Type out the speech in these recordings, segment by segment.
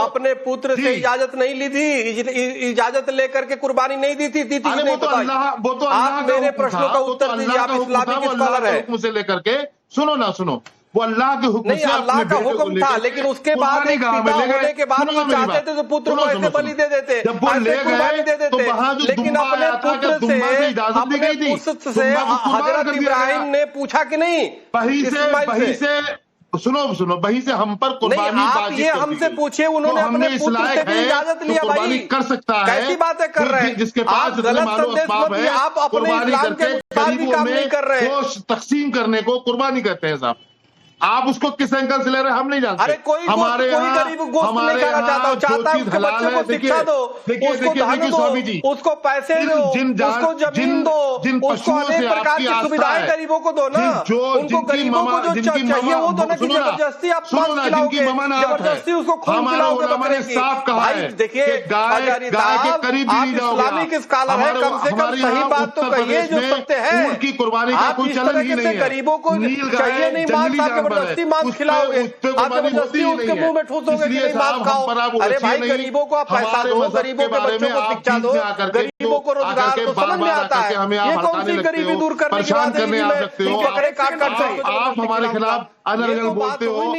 अपने पुत्र से इजाजत नहीं ली थी, इजाजत लेकर के कुर्बानी नहीं दी थी नहीं बताई। आप मेरे प्रश्नों का उत्तर दीजिए, आप इस्लामिक स्कॉलर है। हुक्म से लेकर के सुनो, वो अल्लाह के हुक्म से, अल्लाह का हुक्म था, लेकिन उसके बाद एक पिता होने के बाद वो चाहते थे तो पुत्र को ऐसे बलि दे देते, जब वो ले गए तो वहां जो लेकिन अपने पुत्र से हजरत इब्राहिम ने पूछा कि नहीं, वहीं से सुनो, वहीं से हम पर कुर्बानी आप ये हमसे पूछिए, उन्होंने अपने पुत्र से भी इजाजत लिया भाई, कर सकता है। कैसी बातें कर रहे हैं जिसके पास गलत संदेश मत दिए, आप अपने इस्लाम के मुताबिक काम नहीं कर रहे हैं। तकसीम करने को कुर्बानी करते हैं साहब, आप उसको किस एंगल से ले रहे हैं हम नहीं जानते। अरे कोई गरीब गोश्त नहीं खाना चाहता है उसके बच्चों को शिक्षा दो, उसको धन दो, उसको पैसे दो, उसको जमीन दो, उसको अनेक प्रकार की सुविधाएं गरीबों को दो ना, उनको गरीबों को जो चाहिए वो दो ना, कि जबरदस्ती आप मांस खिलाओगे, जबरदस्ती उसको खून खिलाओगे बकरे की। भाई देखिए आप इस्लामिक स्कॉलर है, कम से कम सही बात तो कहिए जो सत्य है। की कुर्बानी का कोई चलन ही नहीं है। गरीबों को चाहिए नहीं मांस, आप जबरदस्ती मांस खिलाओगे, आप जबरदस्ती उसके मुंह में ठूसोगे कि नहीं मांस खाओ। अरे भाई गरीबों को आप पैसा दो, गरीबों के बच्चों को शिक्षा दो, गरीबों को रोजगार तो समझ में आता है। ये कौन सी गरीबी दूर करने की बात है? आप हमारे खिलाफ अनर्गल बोलते हो।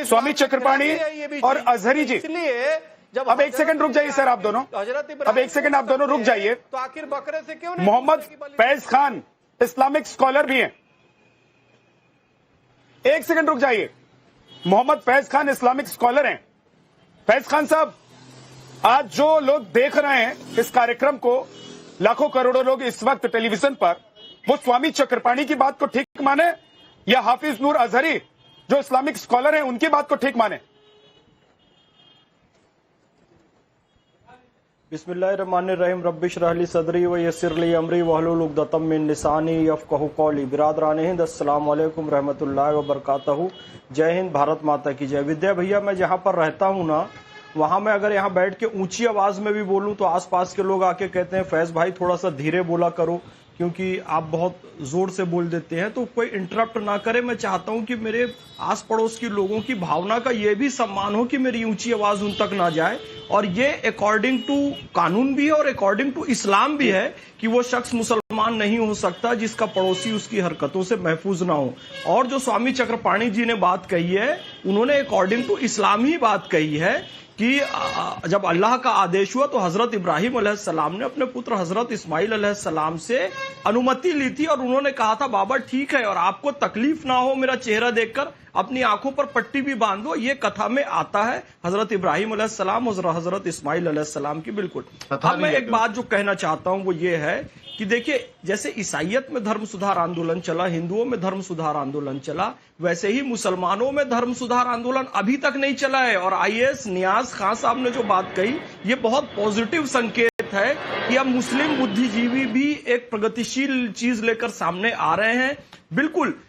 स्वामी चक्रपाणी और अजहरी जी, अब एक सेकंड रुक जाइए सर, आप दोनों अब एक सेकंड आप दोनों रुक जाइए। तो आखिर बकरे से क्यों? मोहम्मद फैज खान इस्लामिक स्कॉलर भी हैं, एक सेकंड रुक जाइए। मोहम्मद फैज खान इस्लामिक स्कॉलर हैं। फैज खान साहब, आज जो लोग देख रहे हैं इस कार्यक्रम को, लाखों करोड़ों लोग इस वक्त टेलीविजन पर, वो स्वामी चक्रपाणी की बात को ठीक माने या हाफिज नूर अजहरी जो इस्लामिक स्कॉलर हैं उनकी बात को ठीक माने? बिस्मिल्लाहिर्रहमानिर्रहीम, रब्बिश रहली सदरी व यस्सिरली अमरी वहलुल उक़दतम मिन लिसानी यफ़क़हू क़ौली। बिरादरान हिंद, अस्सलाम वालेकुम रहमतुल्लाहि व बरकातहू। जय हिंद, भारत माता की जय। विद्या भैया, मैं जहां पर रहता हूं ना, वहां मैं अगर यहां बैठ के ऊंची आवाज में भी बोलूं तो आसपास के लोग आके कहते हैं फैज भाई थोड़ा सा धीरे बोला करो, क्योंकि आप बहुत जोर से बोल देते हैं। तो कोई इंटरप्ट ना करे। मैं चाहता हूं कि मेरे आस पड़ोस के लोगों की भावना का ये भी सम्मान हो कि मेरी ऊंची आवाज उन तक ना जाए। और ये अकॉर्डिंग टू कानून भी है और अकॉर्डिंग टू इस्लाम भी है कि वो शख्स मुसलमान नहीं हो सकता जिसका पड़ोसी उसकी हरकतों से महफूज ना हो। और जो स्वामी चक्रपाणी जी ने बात कही है, उन्होंने अकॉर्डिंग टू इस्लाम ही बात कही है कि जब अल्लाह का आदेश हुआ तो हजरत इब्राहिम अलैहिस्सलाम ने अपने पुत्र हजरत इस्माइल अलैहिस्सलाम से अनुमति ली थी और उन्होंने कहा था बाबा ठीक है और आपको तकलीफ ना हो मेरा चेहरा देखकर, अपनी आंखों पर पट्टी भी बांध दो। ये कथा में आता है हजरत इब्राहिम अलैहिस्सलाम और हजरत इस्माइल अलैहिस्सलाम की। बिल्कुल। अब मैं एक बात जो कहना चाहता हूं वो ये है कि देखिए, जैसे ईसाइयत में धर्म सुधार आंदोलन चला, हिंदुओं में धर्म सुधार आंदोलन चला, वैसे ही मुसलमानों में धर्म सुधार आंदोलन अभी तक नहीं चला है। और आईएएस नियाज खान साहब ने जो बात कही, ये बहुत पॉजिटिव संकेत है कि अब मुस्लिम बुद्धिजीवी भी एक प्रगतिशील चीज लेकर सामने आ रहे हैं। बिल्कुल,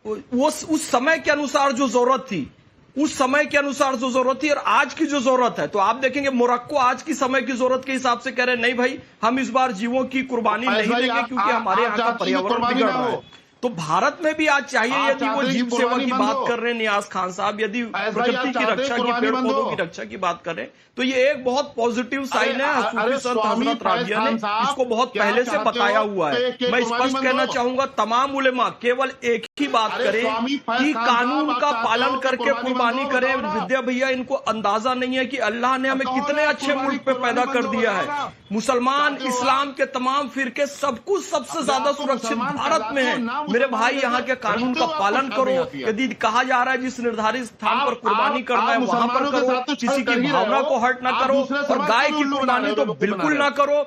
वो उस समय के अनुसार जो जरूरत थी, उस समय के अनुसार जो जरूरत थी और आज की जो जरूरत है, तो आप देखेंगे मोरक्को आज की समय की जरूरत के हिसाब से कह रहे हैं नहीं भाई हम इस बार जीवों की कुर्बानी नहीं देंगे क्योंकि हमारे यहाँ का पर्यावरण बिगड़ रहा है। तो भारत में भी आज चाहिए, यदि वो जीव सेवा की बात कर रहे हैं नियाज खान साहब, यदि प्रकृति की रक्षा की, पेड़ पौधों की रक्षा की बात करें, तो ये एक बहुत पॉजिटिव साइन है। सूफी संत हजरत राबिया ने इसको बहुत पहले से बताया हुआ है। मैं स्पष्ट कहना चाहूंगा, तमाम उलेमा केवल एक ही बात करें कि कानून का पालन करके कुर्बानी करें। विद्या भैया, इनको अंदाजा नहीं है कि अल्लाह ने हमें कितने अच्छे मुल्क पे पैदा कर दिया है। मुसलमान, इस्लाम के तमाम फिरके, सब कुछ सबसे ज्यादा सुरक्षित भारत में है। मेरे भाई, यहाँ के कानून का पालन करो। यदि कहा जा रहा है जिस निर्धारित स्थान पर कुर्बानी करना है वहां पर करो, किसी की भावना को हर्ट ना करो। और गाय की कुर्बानी तो बिल्कुल ना करो।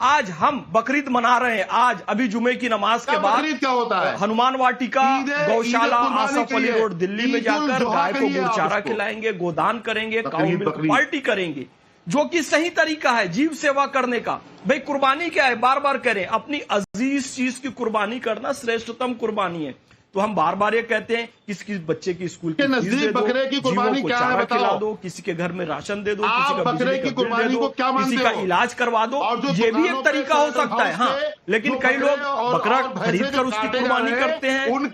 आज हम बकरीद मना रहे हैं। आज अभी जुमे की नमाज के बाद क्या होता है, हनुमान वाटिका, गौशाला, आसफ अली रोड दिल्ली में जाकर गाय को गुरचारा खिलाएंगे, गोदान करेंगे, काऊ मिल्क पार्टी करेंगे, जो कि सही तरीका है जीव सेवा करने का। भाई कुर्बानी क्या है, बार बार करें, अपनी अजीज चीज की कुर्बानी करना श्रेष्ठतम कुर्बानी है। तो हम बार बार ये कहते हैं किसी बच्चे की स्कूल की फीस दे दो, बकरे की कुर्बानी क्या है खिला दो, किसी के घर में राशन दे दो, किसी का बकरे की कुर्बानी को क्या मानते हो? किसी का इलाज करवा दो, ये भी एक तरीका हो सकता है। हाँ, लेकिन कई लोग बकरा खरीद कर उसकी कुर्बानी करते हैं,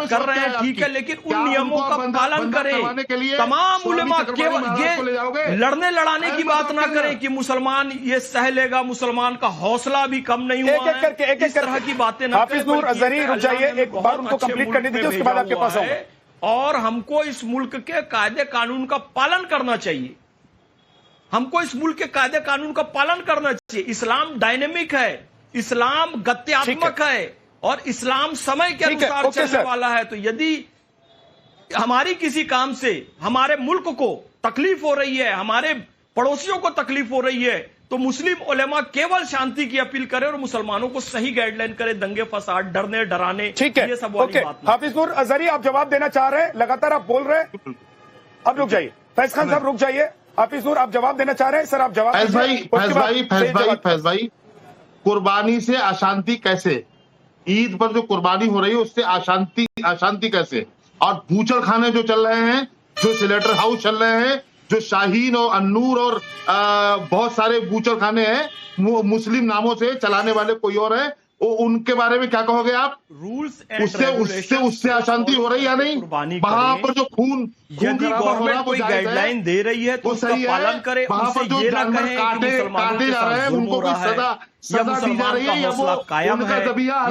कर रहे हैं, ठीक है, लेकिन उन नियमों का पालन करें। तमाम उलेमा केवल ये लड़ने लड़ाने की बात ना करें कि मुसलमान ये सह लेगा, मुसलमान का हौसला भी कम नहीं हुआ है, इस तरह की बातें ना हाफिज नूर अजहरी रुक जाइए, एक बार उनको कंप्लीट करने दीजिए, उसके बाद आपके पास आऊंगा। और हमको इस मुल्क के कायदे कानून का पालन करना चाहिए, हमको इस मुल्क के कायदे कानून का पालन करना चाहिए। इस्लाम डायनेमिक है, इस्लाम गत्यात्मक है और इस्लाम समय के अनुसार चलने वाला है। तो यदि हमारी किसी काम से हमारे मुल्क को तकलीफ हो रही है, हमारे पड़ोसियों को तकलीफ हो रही है, तो मुस्लिम उलेमा केवल शांति की अपील करें और मुसलमानों को सही गाइडलाइन करें, दंगे फसाद, डरने डराने, ठीक है, ये सब वाली बात नहीं। हाफिज नूर अजहरी आप जवाब देना चाह रहे हैं, लगातार आप बोल रहे हैं, अब रुक जाइए। फैज खान साहब रुक जाइए, हाफिज नूर आप जवाब देना चाह रहे हैं, सर आप जवाब। फैज भाई, कुर्बानी से अशांति कैसे? ईद पर जो कुर्बानी हो रही है उससे अशांति कैसे? और बूचड़ खाने जो चल रहे हैं, जो स्लेटर हाउस चल रहे हैं, जो शाहीन और अन्नूर और बहुत सारे बूचड़ खाने हैं मुस्लिम नामों से चलाने वाले कोई और है, उनके बारे में क्या कहोगे आप? रूल्स उससे अशांति हो रही है या नहीं? वहां पर जो खून यदि गवर्नमेंट कोई गाइडलाइन दे रही है तो उसका पालन करे। वहां पर जो जानवर काटे जा रहे हैं उनको कोई सजा दी जा रही है, हौसला कायम है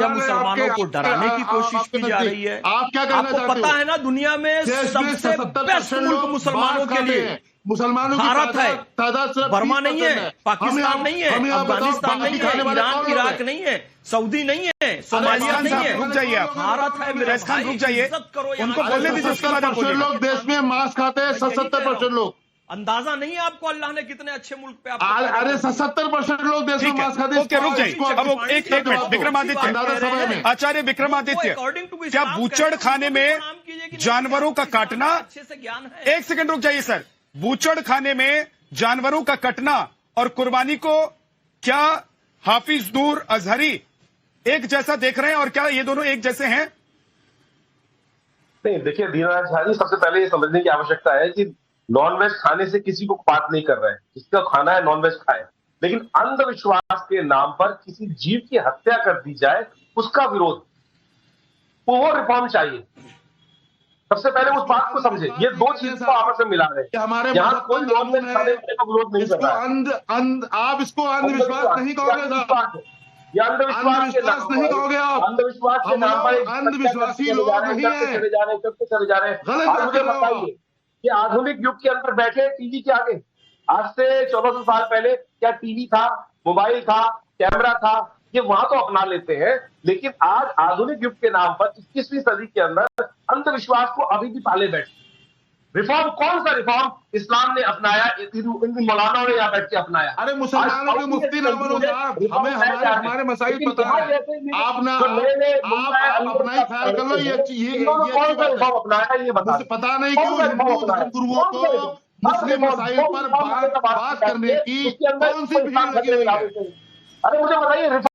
या मुसलमानों को डराने की कोशिश की जा रही है? आप क्या कहना चाहते हो? आपको पता है ना, दुनिया में सबसे बेस्ट मुल्क मुसलमानों के लिए मुसलमानों भारत है, बर्मा नहीं है, पाकिस्तान नहीं है, अफगानिस्तान नहीं है, ईरान इराक नहीं है, सऊदी नहीं है, सोमालिया नहीं है, रुक जाइए आप, भारत है मेरे भाई, रुक जाइए, इज्जत करो। उनको बोलने दीजिए, उसके बाद आप लोग देश में मांस खाते हैं, 70% लोग। अंदाजा नहीं है आपको अल्लाह ने कितने अच्छे मुल्क पे अरे 70% लोग देश में मांस खाते हैं। रुक जाइए, अब एक मिनट, विक्रमादित्य, आचार्य विक्रमादित्य, क्या बूचड़ खाने में जानवरों का काटना, एक सेकंड रुक जाइए सर, बूचड़ खाने में जानवरों का कटना और कुर्बानी को क्या हाफिज नूर अजहरी एक जैसा देख रहे हैं और क्या ये दोनों एक जैसे हैं? नहीं, देखिए दीनराज झा जी, सबसे पहले ये समझने की आवश्यकता है कि नॉनवेज खाने से किसी को बात नहीं कर रहे हैं, जिसका खाना है नॉनवेज खाए, लेकिन अंधविश्वास के नाम पर किसी जीव की हत्या कर दी जाए उसका विरोध, वो रिफॉर्म चाहिए। सबसे पहले उस बात को समझे, ये दो चीज को आपस में मिला रहे हैं। हमारे यहाँ कोई नॉनवेज खाने का विरोध नहीं कर रहा है। आप इसको अंधविश्वास नहीं कहोगे, ये अंधविश्वास नहीं कहोगे आप। अंधविश्वास के नाम पर अंधविश्वासी लोग नहीं है, चले जा रहे हैं। मुझे बताइए कि आधुनिक युग के अंदर बैठे टीवी के आगे, आज से 1400 साल पहले क्या टीवी था, मोबाइल था, कैमरा था, ये वहां तो अपना लेते हैं, लेकिन आज आधुनिक युग के नाम पर 21वीं सदी के अंदर अंधविश्वास को अभी भी पाले बैठे। रिफॉर्म, कौन सा रिफॉर्म इस्लाम ने अपनाया, इन मौलानाओं ने यहाँ बैठ के अपनाया? अरे मुसलमानों के मुफ्ती ना बनो साहब, हमें हमारे मसाइल पता है, आप ना आप अपना ही ख्याल कर लो। ये रिफॉर्म अपनाया ये बता, पता नहीं क्यों हिंदू धर्मगुरुओं को मुस्लिम मसाइल पर बात करने की कौन सी भीड़ लगी हुई है? अरे मुझे बताइए।